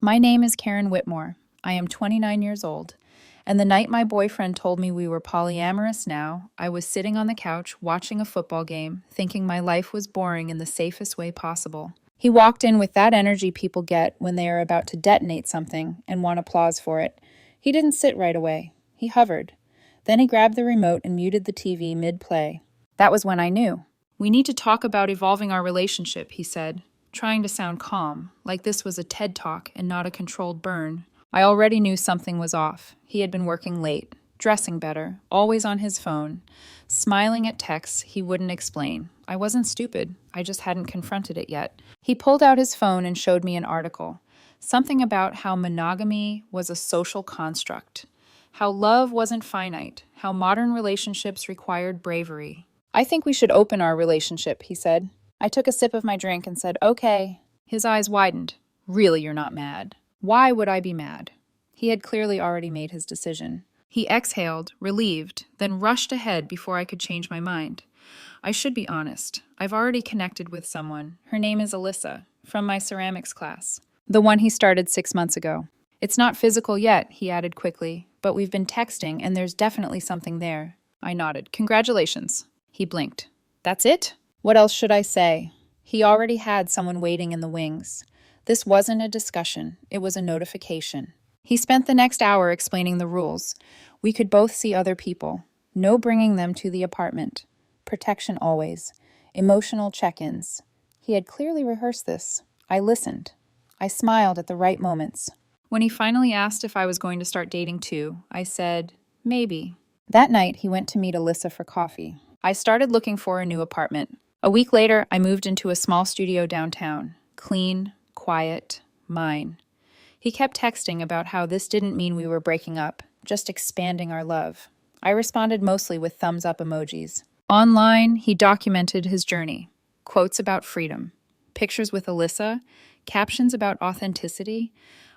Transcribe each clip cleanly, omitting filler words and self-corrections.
My name is Karen Whitmore. I am 29 years old. And the night my boyfriend told me we were polyamorous now, I was sitting on the couch watching a football game, thinking my life was boring in the safest way possible. He walked in with that energy people get when they are about to detonate something and want applause for it. He didn't sit right away. He hovered. Then he grabbed the remote and muted the TV mid-play. That was when I knew. We need to talk about evolving our relationship, he said, trying to sound calm, like this was a TED Talk and not a controlled burn. I already knew something was off. He had been working late, dressing better, always on his phone, smiling at texts he wouldn't explain. I wasn't stupid. I just hadn't confronted it yet. He pulled out his phone and showed me an article. Something about how monogamy was a social construct, how love wasn't finite, how modern relationships required bravery. I think we should open our relationship, he said. I took a sip of my drink and said, okay. His eyes widened. Really, you're not mad? Why would I be mad? He had clearly already made his decision. He exhaled, relieved, then rushed ahead before I could change my mind. I should be honest. I've already connected with someone. Her name is Alyssa, from my ceramics class. The one he started 6 months ago. It's not physical yet, he added quickly, but we've been texting and there's definitely something there. I nodded. Congratulations. He blinked. That's it? What else should I say? He already had someone waiting in the wings. This wasn't a discussion, it was a notification. He spent the next hour explaining the rules. We could both see other people. No bringing them to the apartment. Protection always. Emotional check-ins. He had clearly rehearsed this. I listened. I smiled at the right moments. When he finally asked if I was going to start dating too, I said, maybe. That night, he went to meet Alyssa for coffee. I started looking for a new apartment. A week later, I moved into a small studio downtown. Clean, quiet, mine. He kept texting about how this didn't mean we were breaking up, just expanding our love. I responded mostly with thumbs-up emojis. Online, he documented his journey. Quotes about freedom. Pictures with Alyssa. Captions about authenticity.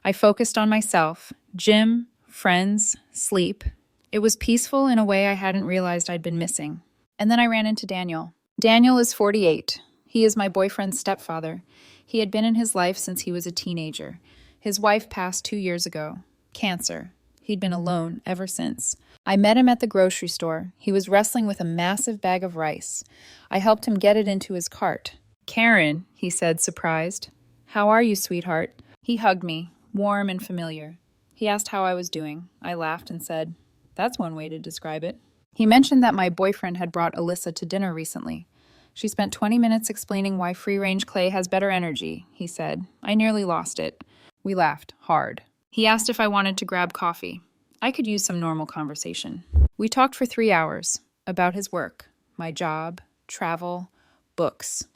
I focused on myself. Gym, friends, sleep. It was peaceful in a way I hadn't realized I'd been missing. And then I ran into Daniel. Daniel is 48. He is my boyfriend's stepfather. He had been in his life since he was a teenager. His wife passed 2 years ago. Cancer. He'd been alone ever since. I met him at the grocery store. He was wrestling with a massive bag of rice. I helped him get it into his cart. Karen, he said, surprised. How are you, sweetheart? He hugged me, warm and familiar. He asked how I was doing. I laughed and said, that's one way to describe it. He mentioned that my boyfriend had brought Alyssa to dinner recently. She spent 20 minutes explaining why free-range clay has better energy, he said. I nearly lost it. We laughed, hard. He asked if I wanted to grab coffee. I could use some normal conversation. We talked for 3 hours, about his work, my job, travel, books.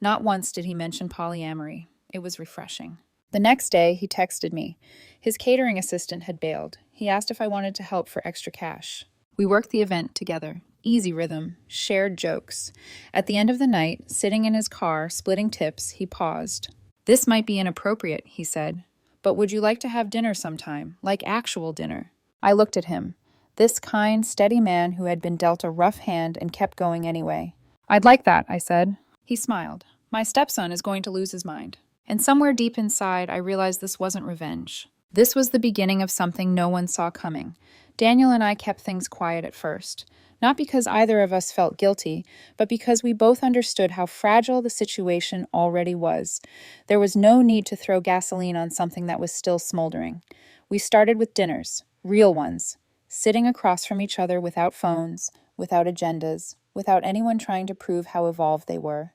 Not once did he mention polyamory. It was refreshing. The next day, he texted me. His catering assistant had bailed. He asked if I wanted to help for extra cash. We worked the event together. Easy rhythm, shared jokes. At the end of the night, sitting in his car, splitting tips, he paused. This might be inappropriate, he said, but would you like to have dinner sometime, like actual dinner? I looked at him, this kind, steady man who had been dealt a rough hand and kept going anyway. I'd like that, I said. He smiled. My stepson is going to lose his mind. And somewhere deep inside, I realized this wasn't revenge. This was the beginning of something no one saw coming. Daniel and I kept things quiet at first. Not because either of us felt guilty, but because we both understood how fragile the situation already was. There was no need to throw gasoline on something that was still smoldering. We started with dinners, real ones, sitting across from each other without phones, without agendas, without anyone trying to prove how evolved they were.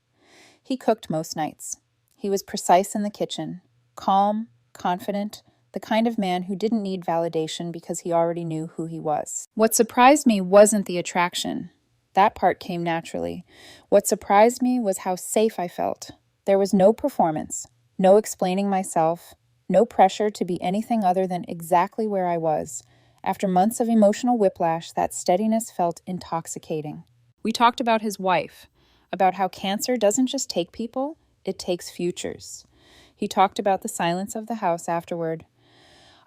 He cooked most nights. He was precise in the kitchen, calm, confident, the kind of man who didn't need validation because he already knew who he was. What surprised me wasn't the attraction. That part came naturally. What surprised me was how safe I felt. There was no performance, no explaining myself, no pressure to be anything other than exactly where I was. After months of emotional whiplash, that steadiness felt intoxicating. We talked about his wife, about how cancer doesn't just take people, it takes futures. He talked about the silence of the house afterward.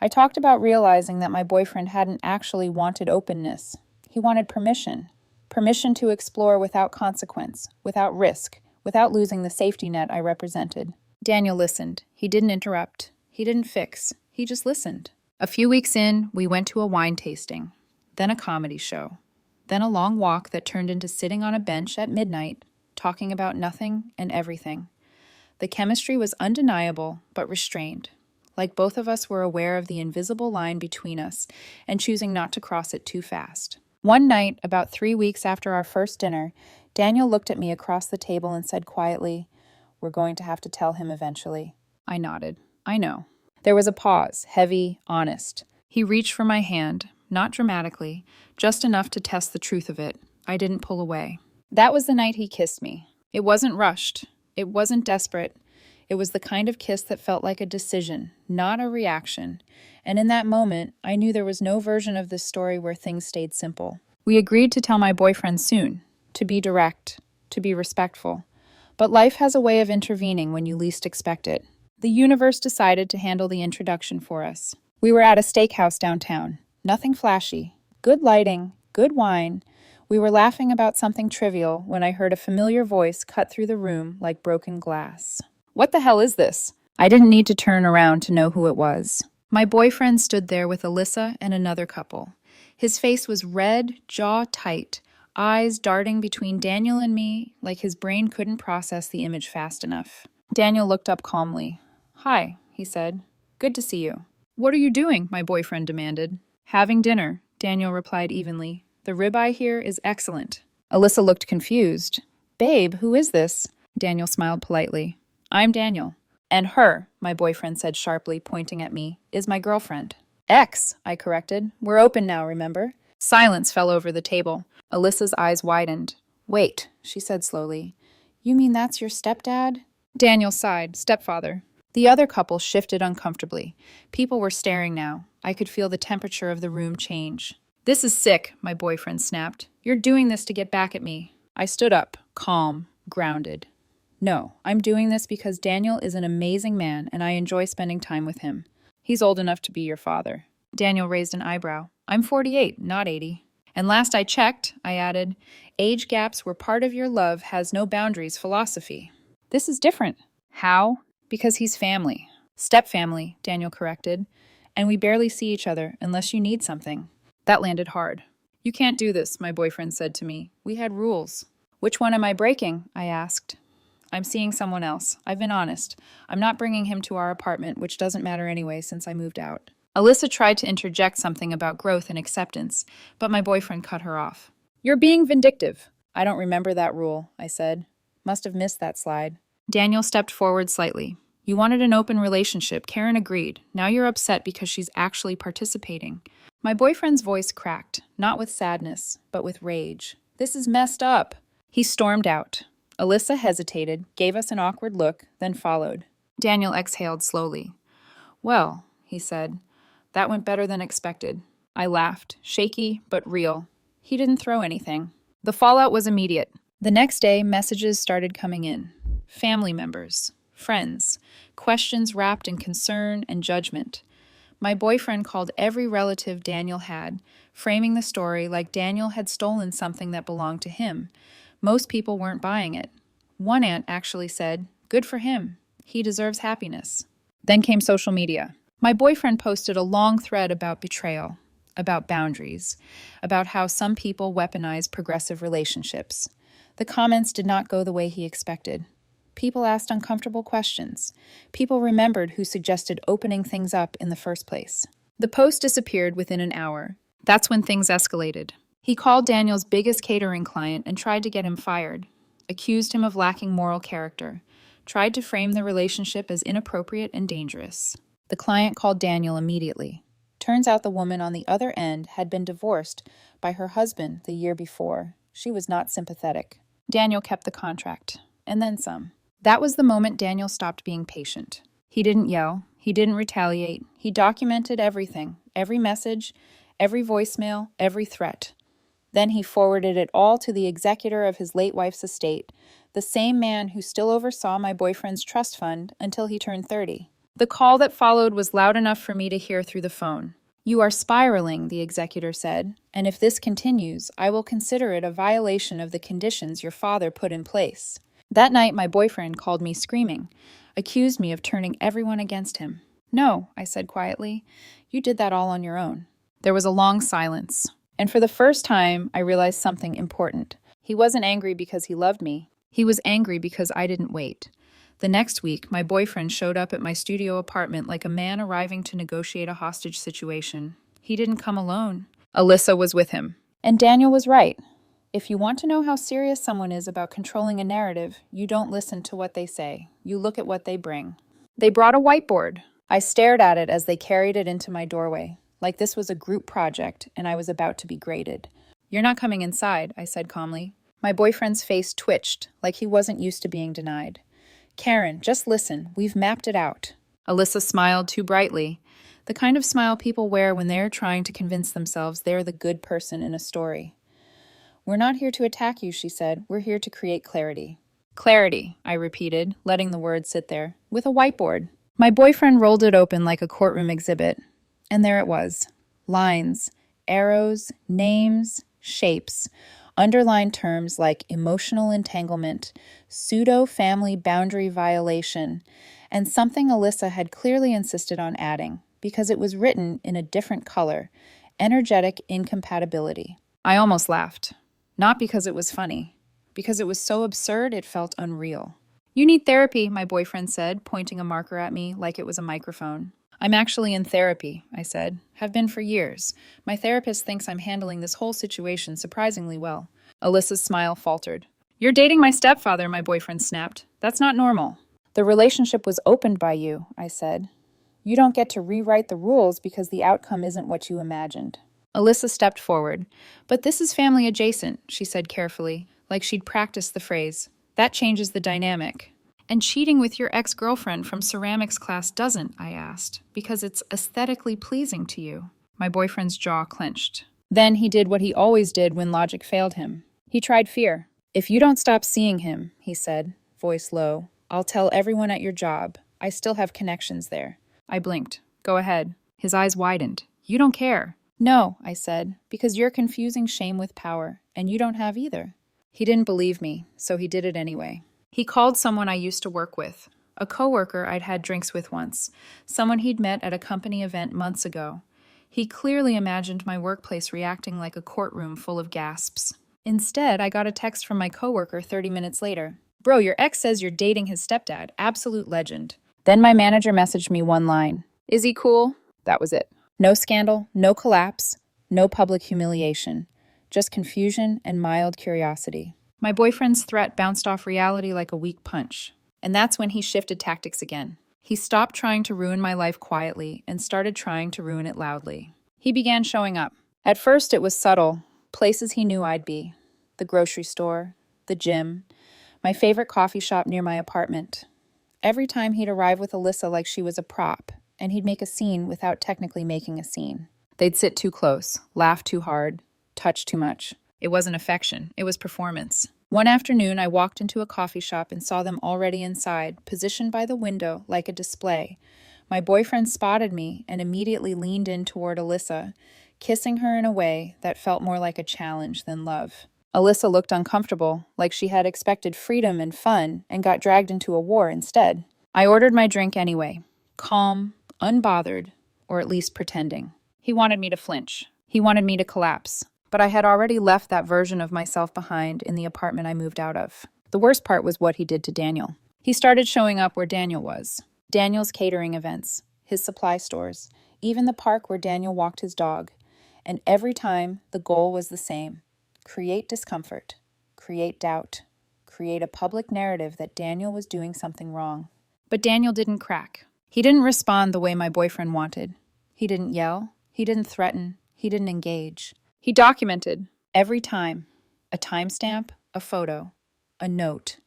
I talked about realizing that my boyfriend hadn't actually wanted openness. He wanted permission. Permission to explore without consequence, without risk, without losing the safety net I represented. Daniel listened. He didn't interrupt. He He didn't fix. He just listened. A few weeks in, we went to a wine tasting, then a comedy show, then a long walk that turned into sitting on a bench at midnight, talking about nothing and everything. The chemistry was undeniable, but restrained, like both of us were aware of the invisible line between us and choosing not to cross it too fast. One night, about 3 weeks after our first dinner, Daniel looked at me across the table and said quietly, "We're going to have to tell him eventually." I nodded. I know. There was a pause, heavy, honest. He reached for my hand, not dramatically, just enough to test the truth of it. I didn't pull away. That was the night he kissed me. It wasn't rushed. It wasn't desperate. It was the kind of kiss that felt like a decision, not a reaction. And in that moment, I knew there was no version of this story where things stayed simple. We agreed to tell my boyfriend soon, to be direct, to be respectful. But life has a way of intervening when you least expect it. The universe decided to handle the introduction for us. We were at a steakhouse downtown. Nothing flashy. Good lighting, good wine. We were laughing about something trivial when I heard a familiar voice cut through the room like broken glass. "What the hell is this?" I didn't need to turn around to know who it was. My boyfriend stood there with Alyssa and another couple. His face was red, jaw tight, eyes darting between Daniel and me like his brain couldn't process the image fast enough. Daniel looked up calmly. "Hi," he said. "Good to see you." "What are you doing?" my boyfriend demanded. "Having dinner," Daniel replied evenly. "The ribeye here is excellent." Alyssa looked confused. "Babe, who is this?" Daniel smiled politely. "I'm Daniel." "And her," my boyfriend said sharply, pointing at me, "is my girlfriend." "Ex," I corrected. "We're open now, remember?" Silence fell over the table. Alyssa's eyes widened. "Wait," she said slowly. "You mean that's your stepdad?" Daniel sighed. "StepFather." The other couple shifted uncomfortably. People were staring now. I could feel the temperature of the room change. "This is sick," my boyfriend snapped. "You're doing this to get back at me." I stood up, calm, grounded. "No, I'm doing this because Daniel is an amazing man and I enjoy spending time with him. He's old enough to be your father." Daniel raised an eyebrow. "I'm 48, not 80. And last I checked," I added, "age gaps were part of your love has no boundaries philosophy." "This is different." "How?" "Because he's family." "Step-family," Daniel corrected. "And we barely see each other unless you need something." That landed hard. "You can't do this," my boyfriend said to me. "We had rules." "Which one am I breaking?" I asked. "I'm seeing someone else. I've been honest. I'm not bringing him to our apartment, which doesn't matter anyway since I moved out." Alyssa tried to interject something about growth and acceptance, but my boyfriend cut her off. "You're being vindictive." "I don't remember that rule," I said. "Must have missed that slide." Daniel stepped forward slightly. "You wanted an open relationship. Karen agreed. Now you're upset because she's actually participating." My boyfriend's voice cracked, not with sadness, but with rage. "This is messed up." He stormed out. Alyssa hesitated, gave us an awkward look, then followed. Daniel exhaled slowly. "Well," he said, "that went better than expected." I laughed, shaky but real. He didn't throw anything. The fallout was immediate. The next day, messages started coming in. Family members, friends, questions wrapped in concern and judgment. My boyfriend called every relative Daniel had, framing the story like Daniel had stolen something that belonged to him. Most people weren't buying it. One aunt actually said, "Good for him. He deserves happiness." Then came social media. My boyfriend posted a long thread about betrayal, about boundaries, about how some people weaponize progressive relationships. The comments did not go the way he expected. People asked uncomfortable questions. People remembered who suggested opening things up in the first place. The post disappeared within an hour. That's when things escalated. He called Daniel's biggest catering client and tried to get him fired, accused him of lacking moral character, tried to frame the relationship as inappropriate and dangerous. The client called Daniel immediately. Turns out the woman on the other end had been divorced by her husband the year before. She was not sympathetic. Daniel kept the contract, and then some. That was the moment Daniel stopped being patient. He didn't yell. He didn't retaliate. He documented everything, every message, every voicemail, every threat. Then he forwarded it all to the executor of his late wife's estate, the same man who still oversaw my boyfriend's trust fund until he turned 30. The call that followed was loud enough for me to hear through the phone. "You are spiraling," the executor said, "and if this continues, I will consider it a violation of the conditions your father put in place." That night, my boyfriend called me screaming, accused me of turning everyone against him. No, I said quietly. You did that all on your own. There was a long silence, and for the first time, I realized something important. He wasn't angry because he loved me. He was angry because I didn't wait. The next week, my boyfriend showed up at my studio apartment like a man arriving to negotiate a hostage situation. He didn't come alone. Alyssa was with him. And Daniel was right. If you want to know how serious someone is about controlling a narrative, you don't listen to what they say. You look at what they bring. They brought a whiteboard. I stared at it as they carried it into my doorway, like this was a group project and I was about to be graded. You're not coming inside, I said calmly. My boyfriend's face twitched, like he wasn't used to being denied. Karen, just listen. We've mapped it out. Alyssa smiled too brightly, the kind of smile people wear when they're trying to convince themselves they're the good person in a story. We're not here to attack you, she said. We're here to create clarity. Clarity, I repeated, letting the words sit there, with a whiteboard. My boyfriend rolled it open like a courtroom exhibit, and there it was. Lines, arrows, names, shapes, underlined terms like emotional entanglement, pseudo-family boundary violation, and something Alyssa had clearly insisted on adding, because it was written in a different color, energetic incompatibility. I almost laughed. Not because it was funny, because it was so absurd it felt unreal. You need therapy, my boyfriend said, pointing a marker at me like it was a microphone. I'm actually in therapy, I said. Have been for years. My therapist thinks I'm handling this whole situation surprisingly well. Alyssa's smile faltered. You're dating my stepfather, my boyfriend snapped. That's not normal. The relationship was opened by you, I said. You don't get to rewrite the rules because the outcome isn't what you imagined. Alyssa stepped forward. But this is family adjacent, she said carefully, like she'd practiced the phrase. That changes the dynamic. And cheating with your ex-girlfriend from ceramics class doesn't, I asked, because it's aesthetically pleasing to you. My boyfriend's jaw clenched. Then he did what he always did when logic failed him. He tried fear. If you don't stop seeing him, he said, voice low, I'll tell everyone at your job. I still have connections there. I blinked. Go ahead. His eyes widened. You don't care. No, I said, because you're confusing shame with power, and you don't have either. He didn't believe me, so he did it anyway. He called someone I used to work with, a coworker I'd had drinks with once, someone he'd met at a company event months ago. He clearly imagined my workplace reacting like a courtroom full of gasps. Instead, I got a text from my coworker 30 minutes later. Bro, your ex says you're dating his stepdad. Absolute legend. Then my manager messaged me one line. Is he cool? That was it. No scandal, no collapse, no public humiliation. Just confusion and mild curiosity. My boyfriend's threat bounced off reality like a weak punch. And that's when he shifted tactics again. He stopped trying to ruin my life quietly and started trying to ruin it loudly. He began showing up. At first it was subtle, places he knew I'd be. The grocery store, the gym, my favorite coffee shop near my apartment. Every time he'd arrive with Alyssa like she was a prop, and he'd make a scene without technically making a scene. They'd sit too close, laugh too hard, touch too much. It wasn't affection, it was performance. One afternoon, I walked into a coffee shop and saw them already inside, positioned by the window like a display. My boyfriend spotted me and immediately leaned in toward Alyssa, kissing her in a way that felt more like a challenge than love. Alyssa looked uncomfortable, like she had expected freedom and fun and got dragged into a war instead. I ordered my drink anyway, calm, unbothered, or at least pretending. He wanted me to flinch. He wanted me to collapse. But I had already left that version of myself behind in the apartment I moved out of. The worst part was what he did to Daniel. He started showing up where Daniel was. Daniel's catering events, his supply stores, even the park where Daniel walked his dog. And every time, the goal was the same. Create discomfort. Create doubt. Create a public narrative that Daniel was doing something wrong. But Daniel didn't crack. He didn't respond the way my boyfriend wanted. He didn't yell. He didn't threaten. He didn't engage. He documented every time. A timestamp, a photo, a note.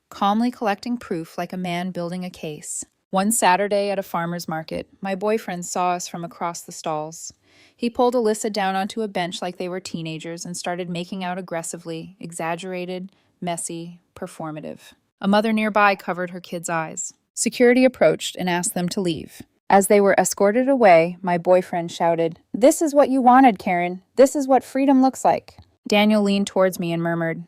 Calmly collecting proof like a man building a case. One Saturday at a farmer's market, my boyfriend saw us from across the stalls. He pulled Alyssa down onto a bench like they were teenagers and started making out aggressively, exaggerated, messy, performative. A mother nearby covered her kid's eyes. Security approached and asked them to leave. As they were escorted away, my boyfriend shouted, "This is what you wanted, Karen. This is what freedom looks like." Daniel leaned towards me and murmured,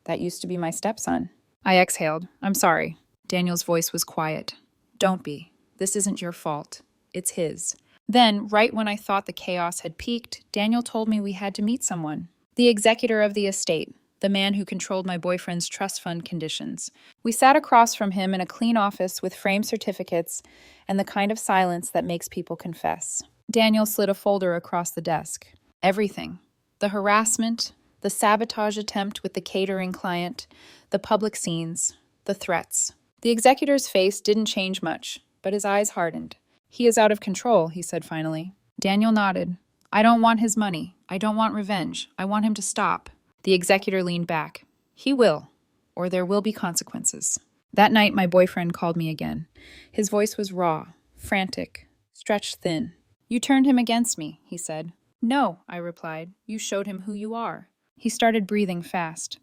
"That used to be my stepson." I exhaled. "I'm sorry." Daniel's voice was quiet. "Don't be. This isn't your fault. It's his. Then, right when I thought the chaos had peaked, Daniel told me we had to meet someone. The executor of the estate, the man who controlled my boyfriend's trust fund conditions. We sat across from him in a clean office with framed certificates and the kind of silence that makes people confess. Daniel slid a folder across the desk. Everything. The harassment, the sabotage attempt with the catering client, the public scenes, the threats. The executor's face didn't change much, but his eyes hardened. "He is out of control," he said finally. Daniel nodded. "I don't want his money. I don't want revenge. I want him to stop." The executor leaned back. "He will, or there will be consequences." That night, my boyfriend called me again. His voice was raw, frantic, stretched thin. "You turned him against me," he said. "No," I replied. "You showed him who you are." He started breathing fast.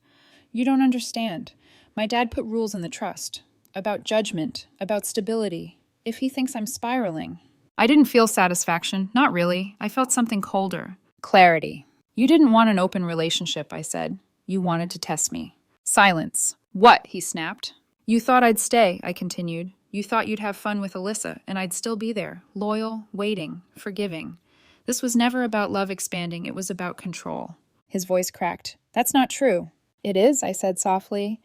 "You don't understand. My dad put rules in the trust. About judgment, about stability. If he thinks I'm spiraling." I didn't feel satisfaction. Not really. I felt something colder. Clarity. "You didn't want an open relationship," I said. "You wanted to test me." Silence. "What?" he snapped. "You thought I'd stay," I continued. "You thought you'd have fun with Alyssa, and I'd still be there, loyal, waiting, forgiving. This was never about love expanding, it was about control." His voice cracked. "That's not true." "It is," I said softly.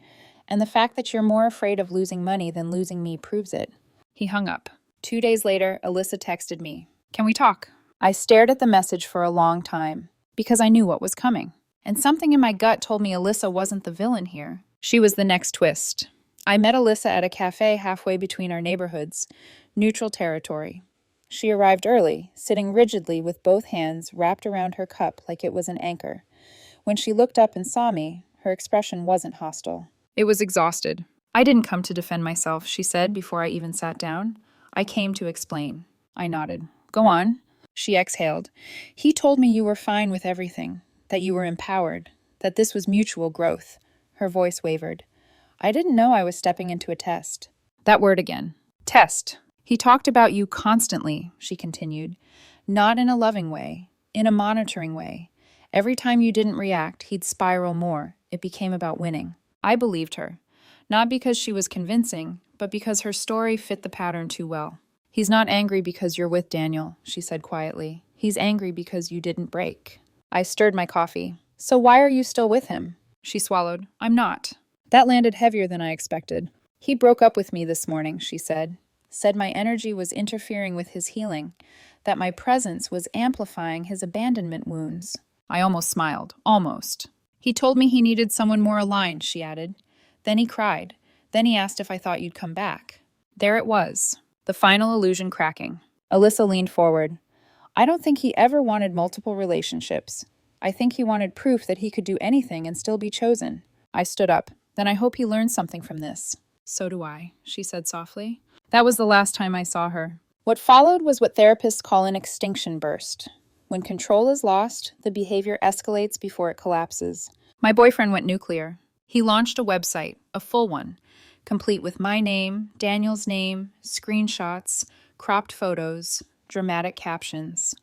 "And the fact that you're more afraid of losing money than losing me proves it." He hung up. 2 days later, Alyssa texted me. "Can we talk?" I stared at the message for a long time, because I knew what was coming. And something in my gut told me Alyssa wasn't the villain here. She was the next twist. I met Alyssa at a cafe halfway between our neighborhoods, neutral territory. She arrived early, sitting rigidly with both hands wrapped around her cup like it was an anchor. When she looked up and saw me, her expression wasn't hostile. It was exhausted. "I didn't come to defend myself," she said before I even sat down. "I came to explain." I nodded. "Go on." She exhaled. "He told me you were fine with everything, that you were empowered, that this was mutual growth." Her voice wavered. "I didn't know I was stepping into a test." That word again. Test. "He talked about you constantly," she continued. "Not in a loving way, in a monitoring way. Every time you didn't react, he'd spiral more. It became about winning." I believed her. Not because she was convincing, but because her story fit the pattern too well. "He's not angry because you're with Daniel," she said quietly. "He's angry because you didn't break." I stirred my coffee. "So why are you still with him?" She swallowed. "I'm not." That landed heavier than I expected. "He broke up with me this morning," she said. "Said my energy was interfering with his healing, that my presence was amplifying his abandonment wounds." I almost smiled. Almost. "He told me he needed someone more aligned," she added. "Then he cried. Then he asked if I thought you'd come back." There it was. The final illusion cracking. Alyssa leaned forward. "I don't think he ever wanted multiple relationships. I think he wanted proof that he could do anything and still be chosen." I stood up. "Then I hope he learned something from this." "So do I," she said softly. That was the last time I saw her. What followed was what therapists call an extinction burst. When control is lost, the behavior escalates before it collapses. My boyfriend went nuclear. He launched a website, a full one, complete with my name, Daniel's name, screenshots, cropped photos, dramatic captions.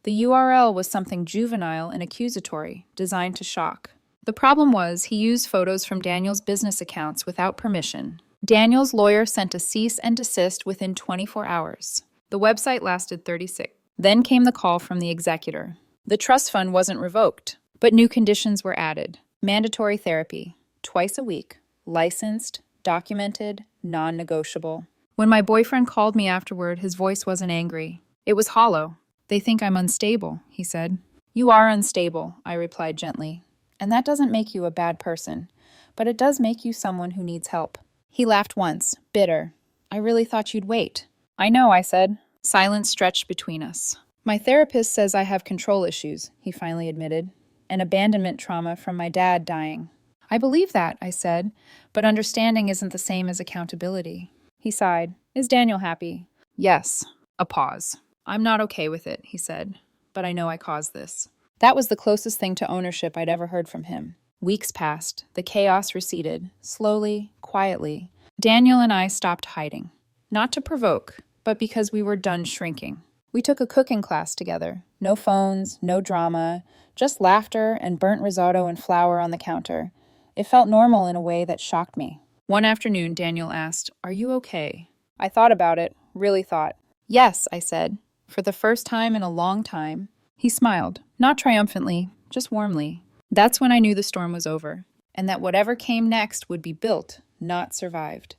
The URL was something juvenile and accusatory, designed to shock. The problem was he used photos from Daniel's business accounts without permission. Daniel's lawyer sent a cease and desist within 24 hours. The website lasted 36. Then came the call from the executor. The trust fund wasn't revoked, but new conditions were added. Mandatory therapy, twice a week, licensed, documented, non-negotiable. When my boyfriend called me afterward, his voice wasn't angry. It was hollow. "They think I'm unstable," he said. "You are unstable," I replied gently. "And that doesn't make you a bad person, but it does make you someone who needs help." He laughed once, bitter. "I really thought you'd wait." "I know," I said. Silence stretched between us. "My therapist says I have control issues," he finally admitted, "and abandonment trauma from my dad dying." "I believe that," I said, "but understanding isn't the same as accountability." He sighed. "Is Daniel happy?" "Yes." A pause. "I'm not okay with it," he said, "but I know I caused this." That was the closest thing to ownership I'd ever heard from him. Weeks passed. The chaos receded, slowly, quietly. Daniel and I stopped hiding. Not to provoke, but because we were done shrinking. We took a cooking class together. No phones, no drama, just laughter and burnt risotto and flour on the counter. It felt normal in a way that shocked me. One afternoon, Daniel asked, "Are you okay?" I thought about it, really thought. Yes, I said, for the first time in a long time. He smiled, not triumphantly, just warmly. That's when I knew the storm was over, and that whatever came next would be built, not survived.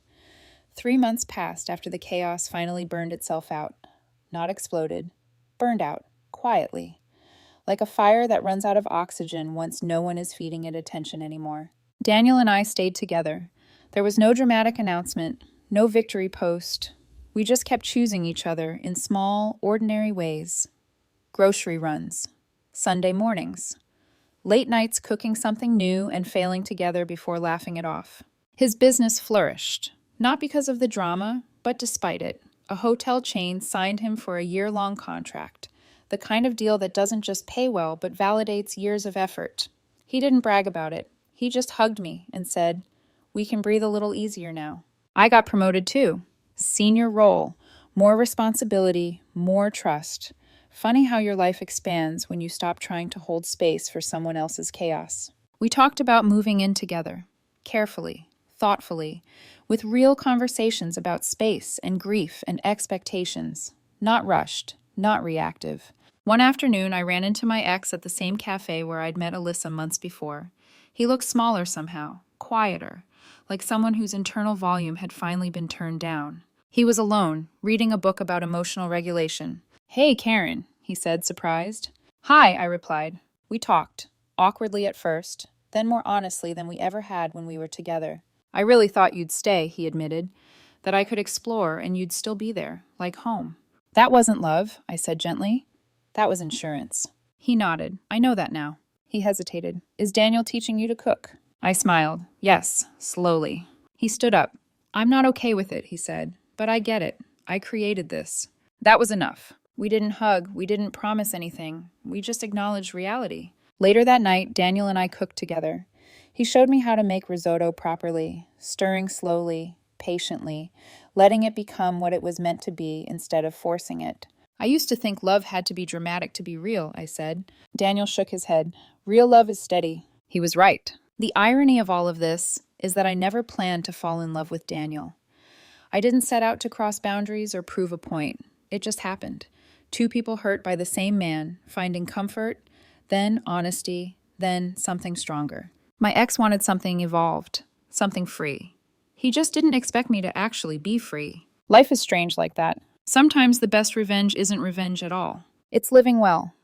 3 months passed after the chaos finally burned itself out. Not exploded, burned out, quietly, like a fire that runs out of oxygen once no one is feeding it attention anymore. Daniel and I stayed together. There was no dramatic announcement, no victory post. We just kept choosing each other in small, ordinary ways. Grocery runs, Sunday mornings, late nights cooking something new and failing together before laughing it off. His business flourished, not because of the drama, but despite it. A hotel chain signed him for a year-long contract, the kind of deal that doesn't just pay well, but validates years of effort. He didn't brag about it. He just hugged me and said, "We can breathe a little easier now." I got promoted too. Senior role, more responsibility, more trust. Funny how your life expands when you stop trying to hold space for someone else's chaos. We talked about moving in together, carefully, thoughtfully, with real conversations about space and grief and expectations. Not rushed, not reactive. One afternoon, I ran into my ex at the same cafe where I'd met Alyssa months before. He looked smaller somehow, quieter, like someone whose internal volume had finally been turned down. He was alone, reading a book about emotional regulation. "Hey, Karen," he said, surprised. "Hi," I replied. We talked, awkwardly at first, then more honestly than we ever had when we were together. "I really thought you'd stay," he admitted, "that I could explore and you'd still be there, like home." "That wasn't love," I said gently. "That was insurance." He nodded. "I know that now." He hesitated. "Is Daniel teaching you to cook?" I smiled. "Yes, slowly." He stood up. "I'm not okay with it," he said, "but I get it. I created this." That was enough. We didn't hug. We didn't promise anything. We just acknowledged reality. Later that night, Daniel and I cooked together. He showed me how to make risotto properly, stirring slowly, patiently, letting it become what it was meant to be instead of forcing it. "I used to think love had to be dramatic to be real," I said. Daniel shook his head. "Real love is steady." He was right. The irony of all of this is that I never planned to fall in love with Daniel. I didn't set out to cross boundaries or prove a point. It just happened. Two people hurt by the same man, finding comfort, then honesty, then something stronger. My ex wanted something evolved, something free. He just didn't expect me to actually be free. Life is strange like that. Sometimes the best revenge isn't revenge at all. It's living well,